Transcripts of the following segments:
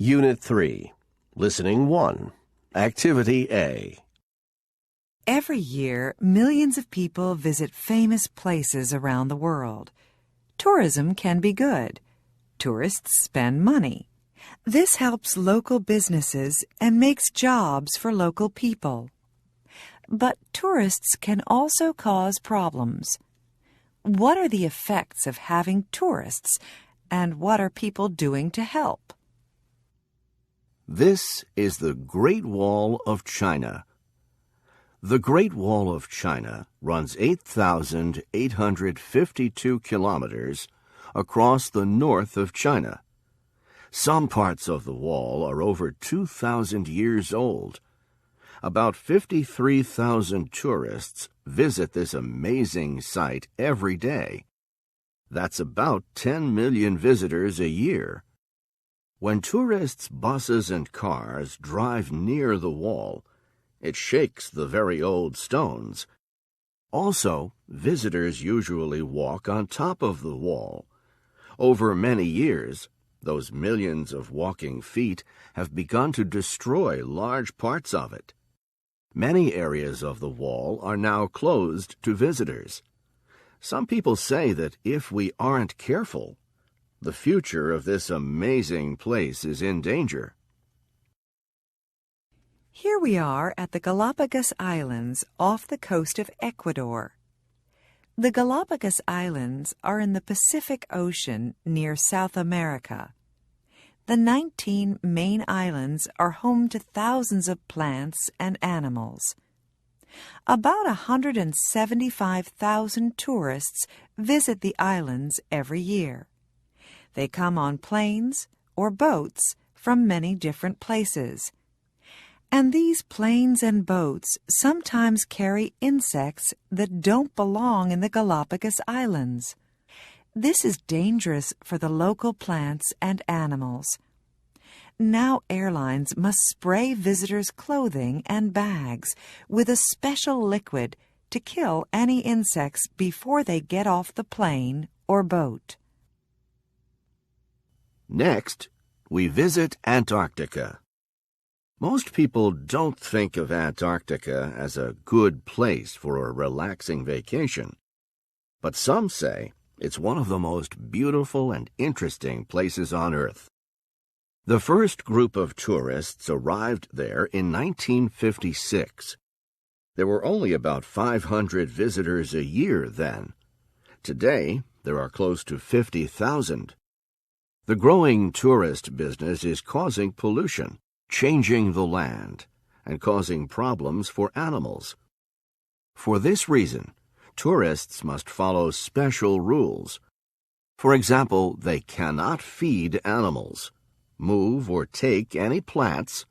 Unit 3, Listening 1, Activity A. Every year, millions of people visit famous places around the world. Tourism can be good. Tourists spend money. This helps local businesses and makes jobs for local people. But tourists can also cause problems. What are the effects of having tourists, and what are people doing to help? This is the Great Wall of China. The Great Wall of China runs 8,852 kilometers across the north of China. Some parts of the wall are over 2,000 years old. About 53,000 tourists visit this amazing site every day. That's about 10 million visitors a year. When tourists' buses and cars drive near the wall, it shakes the very old stones. Also, visitors usually walk on top of the wall. Over many years, those millions of walking feet have begun to destroy large parts of it. Many areas of the wall are now closed to visitors. Some people say that if we aren't careful, the future of this amazing place is in danger. Here we are at the Galapagos Islands off the coast of Ecuador. The Galapagos Islands are in the Pacific Ocean near South America. The 19 main islands are home to thousands of plants and animals. About 175,000 tourists visit the islands every year. They come on planes or boats from many different places. And these planes and boats sometimes carry insects that don't belong in the Galapagos Islands. This is dangerous for the local plants and animals. Now airlines must spray visitors' clothing and bags with a special liquid to kill any insects before they get off the plane or boat. Next, we visit Antarctica. Most people don't think of Antarctica as a good place for a relaxing vacation, but some say it's one of the most beautiful and interesting places on Earth. The first group of tourists arrived there in 1956. There were only about 500 visitors a year then. Today, there are close to 50,000. The growing tourist business is causing pollution, changing the land, and causing problems for animals. For this reason, tourists must follow special rules. For example, they cannot feed animals, move or take any plants,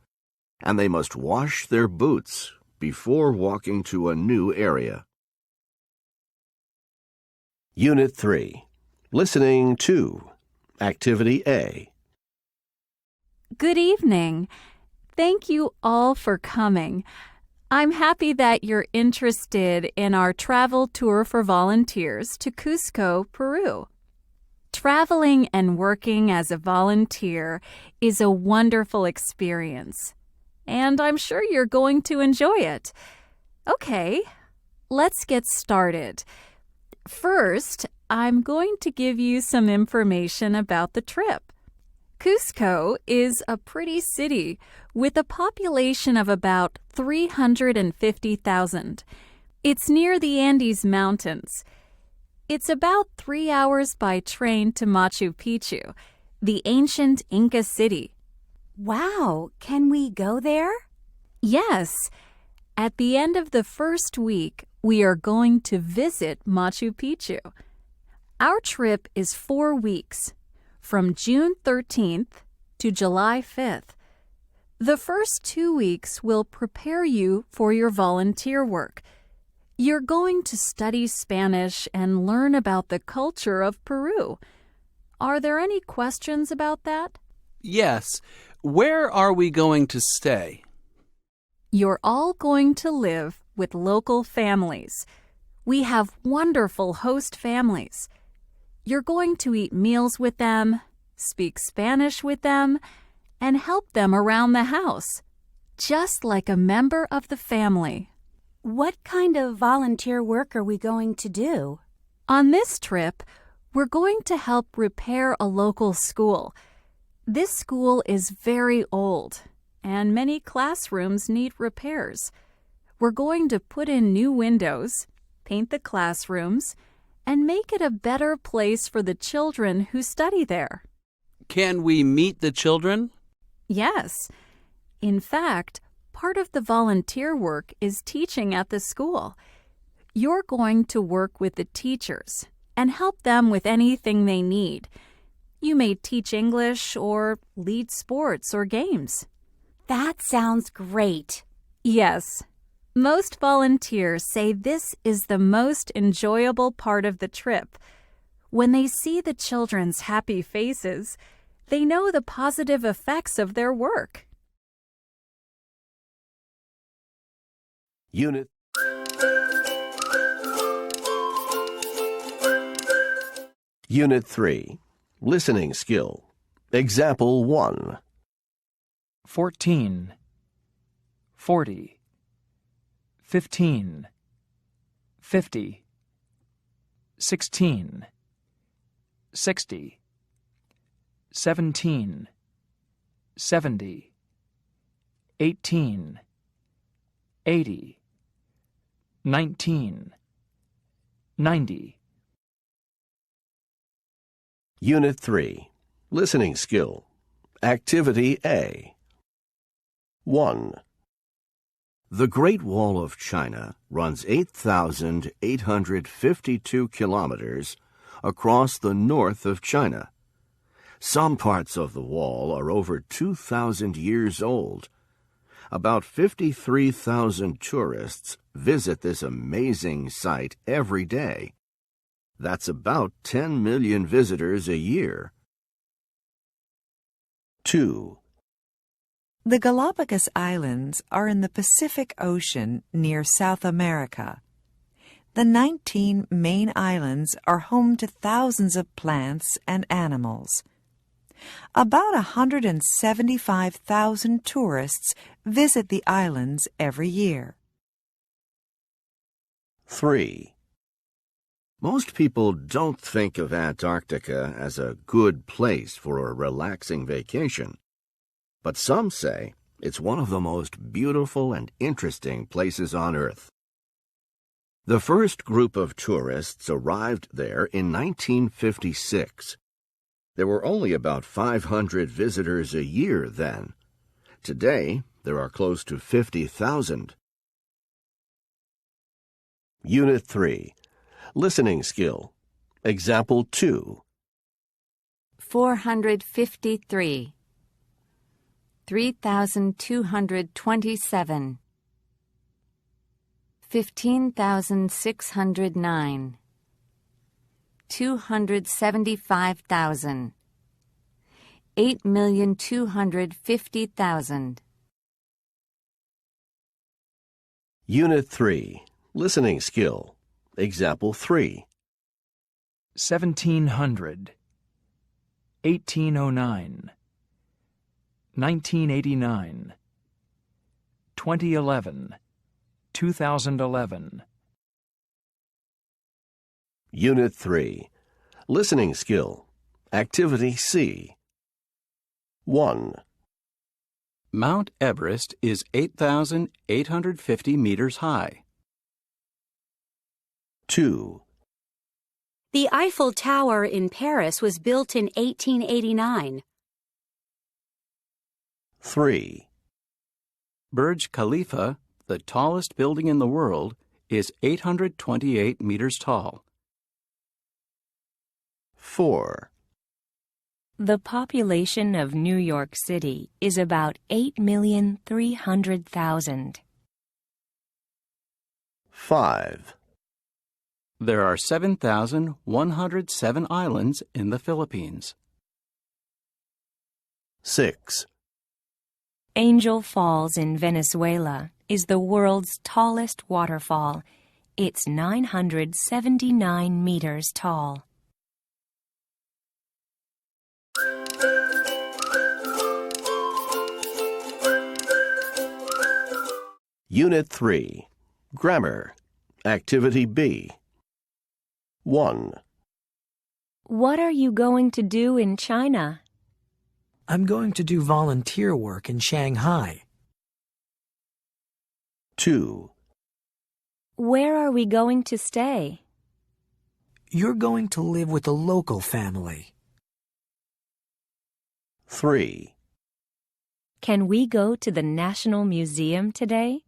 and they must wash their boots before walking to a new area. Unit 3. Listening 2. Activity A. Good evening. Thank you all for coming. I'm happy that you're interested in our travel tour for volunteers to Cusco, Peru. Traveling and working as a volunteer is a wonderful experience, and I'm sure you're going to enjoy it. Okay, let's get started. First, I'm going to give you some information about the trip. Cusco is a pretty city with a population of about 350,000. It's near the Andes Mountains. It's about 3 hours by train to Machu Picchu, the ancient Inca city. Wow, can we go there? Yes. At the end of the first week, we are going to visit Machu Picchu. Our trip is 4 weeks, from June 13th to July 5th. The first 2 weeks will prepare you for your volunteer work. You're going to study Spanish and learn about the culture of Peru. Are there any questions about that? Yes. Where are we going to stay? You're all going to live with local families. We have wonderful host families. You're going to eat meals with them, speak Spanish with them, and help them around the house, just like a member of the family. What kind of volunteer work are we going to do? On this trip, we're going to help repair a local school. This school is very old, and many classrooms need repairs. We're going to put in new windows, paint the classrooms, and make it a better place for the children who study there. Can we meet the children? Yes. In fact, part of the volunteer work is teaching at the school. You're going to work with the teachers and help them with anything they need. You may teach English or lead sports or games. That sounds great. Yes. Most volunteers say this is the most enjoyable part of the trip. When they see the children's happy faces, they know the positive effects of their work. Unit Unit 3. Listening Skill. Example 1. 14, 40, 15, 50, 16, 60, 17, 70, 18, 80, 19, 90. Unit 3. Listening Skill. Activity A. 1. The Great Wall of China runs 8,852 kilometers across the north of China. Some parts of the wall are over 2,000 years old. About 53,000 tourists visit this amazing site every day. That's about 10 million visitors a year. 2. The Galapagos Islands are in the Pacific Ocean near South America. The 19 main islands are home to thousands of plants and animals. About 175,000 tourists visit the islands every year. 3. Most people don't think of Antarctica as a good place for a relaxing vacation, but some say it's one of the most beautiful and interesting places on Earth. The first group of tourists arrived there in 1956. There were only about 500 visitors a year then. Today, there are close to 50,000. Unit 3. Listening Skill. Example 2. 453, 3,227, 15,609, 275,000, 8,250,000. Unit 3. Listening Skill. Example 3. 1700, 1809, 1989, 2011, 2011. Unit 3. Listening Skill. Activity C. 1. Mount Everest is 8,850 meters high. 2. The Eiffel Tower in Paris was built in 1889. 3. Burj Khalifa, the tallest building in the world, is 828 meters tall. 4. The population of New York City is about 8,300,000. 5. There are 7,107 islands in the Philippines. 6. Angel Falls in Venezuela is the world's tallest waterfall. It's 979 meters tall. Unit 3. Grammar. Activity B. 1. What are you going to do in China? I'm going to do volunteer work in Shanghai. 2. Where are we going to stay? You're going to live with a local family. 3. Can we go to the National Museum today?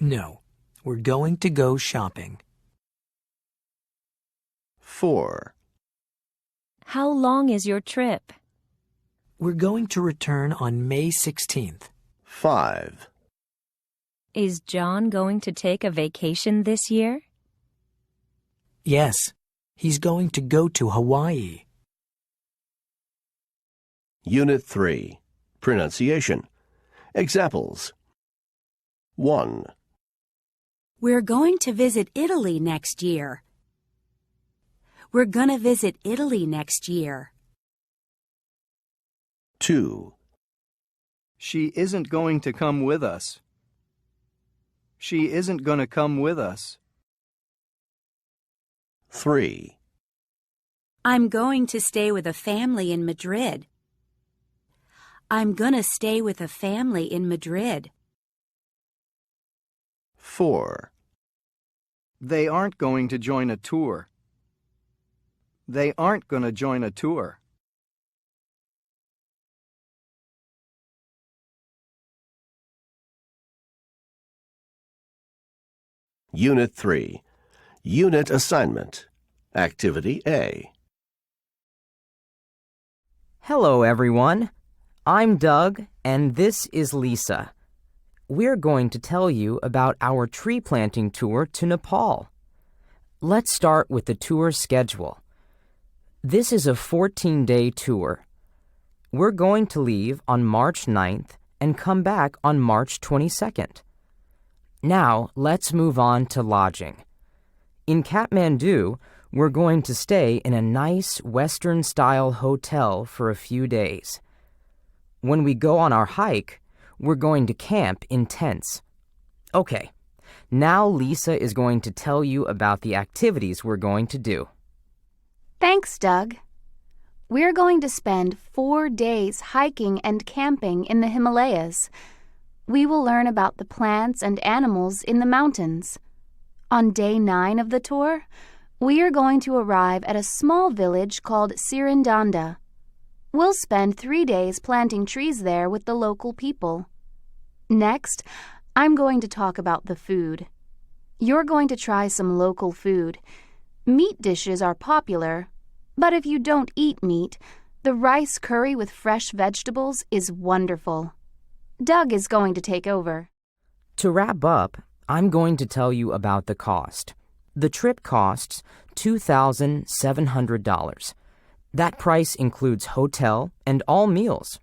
No, we're going to go shopping. 4. How long is your trip? We're going to return on May 16th. 5. Is John going to take a vacation this year? Yes, he's going to go to Hawaii. Unit 3. Pronunciation. Examples. 1. We're going to visit Italy next year. We're gonna visit Italy next year. 2. She isn't going to come with us. She isn't going to come with us. 3. I'm going to stay with a family in Madrid. I'm gonna stay with a family in Madrid. 4. They aren't going to join a tour. They aren't going to join a tour. Unit 3. Unit Assignment. Activity A. Hello, everyone. I'm Doug, and this is Lisa. We're going to tell you about our tree planting tour to Nepal. Let's start with the tour schedule. This is a 14-day tour. We're going to leave on March 9th and come back on March 22nd. Now, let's move on to lodging. In Kathmandu, we're going to stay in a nice Western-style hotel for a few days. When we go on our hike, we're going to camp in tents. Okay, now Lisa is going to tell you about the activities we're going to do. Thanks, Doug. We're going to spend 4 days hiking and camping in the Himalayas. We will learn about the plants and animals in the mountains. On day 9 of the tour, we are going to arrive at a small village called Sirindanda. We'll spend 3 days planting trees there with the local people. Next, I'm going to talk about the food. You're going to try some local food. Meat dishes are popular, but if you don't eat meat, the rice curry with fresh vegetables is wonderful. Doug is going to take over. To wrap up, I'm going to tell you about the cost. The trip costs $2,700. That price includes hotel and all meals.